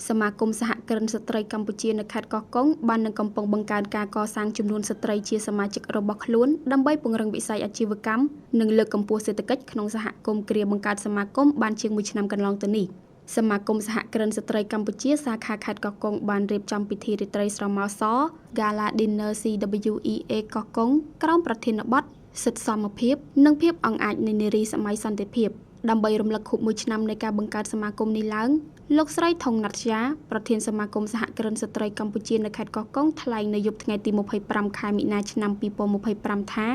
សមាគមសហគ្រិនស្ត្រីកម្ពុជានៅខេត្តកោះកុងបាននឹងកំពុងបង្កើនការកសាងចំនួនស្ត្រីជាសមាជិករបស់ខ្លួនដើម្បីពង្រឹងវិស័យអាជីវកម្មនិងលើកកម្ពស់សេដ្ឋកិច្ចក្នុងសហគមន៍គ្រាបង្កើតសមាគមបានជាង1ឆ្នាំកន្លងទៅនេះសមាគមសហគ្រិនស្ត្រីកម្ពុជាសាខាខេត្តកោះកុងបានរៀបចំពិធីរាត្រីស្រមោលស Gala Dinner CWEA កោះកុងក្រោមប្រធានបទសិទ្ធិសមភាពនិងភាពអង្អាចនៃនារីសម័យសន្តិភាពដើម្បីរំលឹកខួប1ឆ្នាំនៃការបង្កើតសមាគមនេះឡើងលោកស្រីថុងណាត់យ៉ាប្រធានសមាគមសហគ្រិនស្ត្រីកម្ពុជានៅខេត្តកោះកុងថ្លែងនៅយប់ថ្ងៃទី25ខែមិនិនាឆ្នាំ2025ថា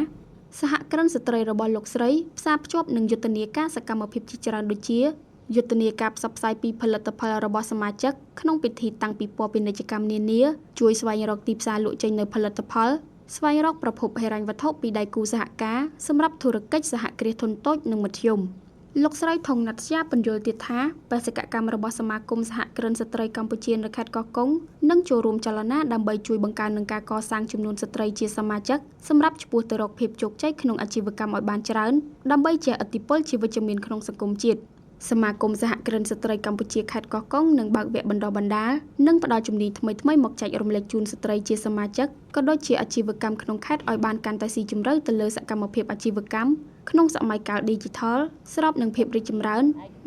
សហគ្រិនស្ត្រីរបស់លោកស្រីផ្សារភ្ជាប់នឹងយុទ្ធនាការសកម្មភាពជាច្រើនដូចជាយុទ្ធនាការផ្សព្វផ្សាយពីផលិតផលរបស់សមាជិកក្នុងពិធីតាំងពិព័រណ៍ពាណិជ្ជកម្មនានាជួយស្វែងរកទីផ្សារលក់ចេញនៅផលិតផលស្វែងរកប្រភពហិរញ្ញវត្ថុពីដៃគូសហការសម្រាប់ធុរកិច្ចសហគ្រាសធុនតូចនិងមធ្យមលោកស្រីថុងណាត់យ៉ាពន្យល់ទៀតថាបេសកកម្មរបស់សមាគមសហគ្រិនស្ត្រីកម្ពុជានៅខេត្តកោះកុងនឹងចូលរួមចលនាដើម្បីជួយបង្កើននឹងការកសាងចំនួនស្ត្រីជាសមាជិកសម្រាប់ឆ្ពោះទៅរកភាពជោគជ័យក្នុងអាជីវកម្មឲ្យបានច្រើនដើម្បីជះឥទ្ធិពលជាវិជ្ជមានក្នុងសង្គមជាតិសមាគមសហគ្រិនស្ត្រីកម្ពុជាខេត្តកោះកុងនឹងបើកវគ្គបណ្ដុះបណ្ដាលនិងផ្តល់ជំនាញថ្មីៗមកចែករំលែកជូនស្ត្រីជាសមាជិកក៏ដូចជាអាជីវកម្មក្នុងខេត្តឲ្យបានកាន់តែស៊ីជម្រៅទៅលើសកម្មភាពអាជីវកម្មក្នុងសម័យកាល Digital ស្របនឹងភាពរីកចម្រើន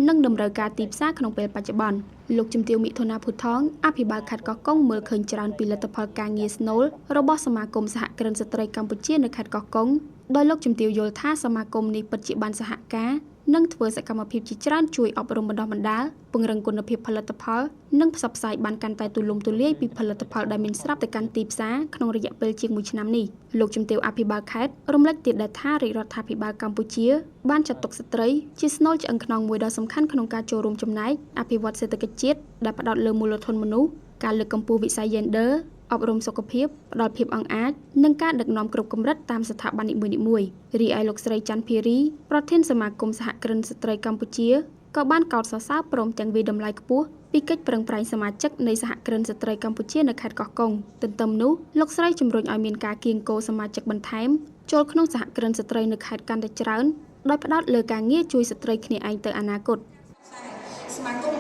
និងតម្រូវការទីផ្សារក្នុងពេលបច្ចុប្បន្នលោកជំទាវមិថុនាភូថងអភិបាលខេត្តកោះកុងមើលឃើញច្រើនពីលទ្ធផលការងារស្នូលរបស់សមាគមសហគ្រិនស្ត្រីកម្ពុជានៅខេត្តកោះកុងដោយលោកជំទាវយល់ថាសមាគមនេះពិតជាបានសហការនិងធ្វើសកម្មភាពជាច្រើនជួយអប់រំបណ្ដុះបណ្ដាលពង្រឹងគុណភាពផលិតផលនិងផ្សព្វផ្សាយបានកាន់តែទូលំទូលាយពីផលិតផលដែលមានស្រាប់ទៅកាន់ទីផ្សារក្នុងរយៈពេលជាង1ឆ្នាំនេះលោកជំទាវអភិបាលខេត្តរំលេចទៀតដែរថារាជរដ្ឋាភិបាលកម្ពុជាបានចាត់ទុកស្ត្រីជាស្នូលឆ្អឹងខ្នងមួយដ៏សំខាន់ក្នុងការចូលរួមចំណែកអភិវឌ្ឍសេដ្ឋកិច្ចជាតិដែលផ្ដោតលើមូលធនមនុស្សការលើកកម្ពស់វិស័យ Genderអប់រំសុខភាពផ្ដល់ភាពអង្អាចនិងការដឹកនាំគ្រប់កម្រិតតាមស្ថាប័ននីមួយៗរីឯលោកស្រីច័ន្ទភារីប្រធានសមាគមសហគ្រិនស្ត្រីកម្ពុជាក៏បានកោតសរសើរព្រមទាំងវាយតម្លៃខ្ពស់ពីកិច្ចប្រឹងប្រែងសមាជិកនៃសហគ្រិនស្ត្រីកម្ពុជានៅខេត្តកោះកុងទន្ទឹមនោះលោកស្រីជំរុញឲ្យមានការគៀងគរសមាជិកបន្ថែមចូលក្នុងសហគ្រិនស្ត្រីនៅខេត្តកាន់តែច្រើនដោយផ្ដោតលើការងារជួយស្ត្រីគ្នាឯងទៅអនាគតសមាគម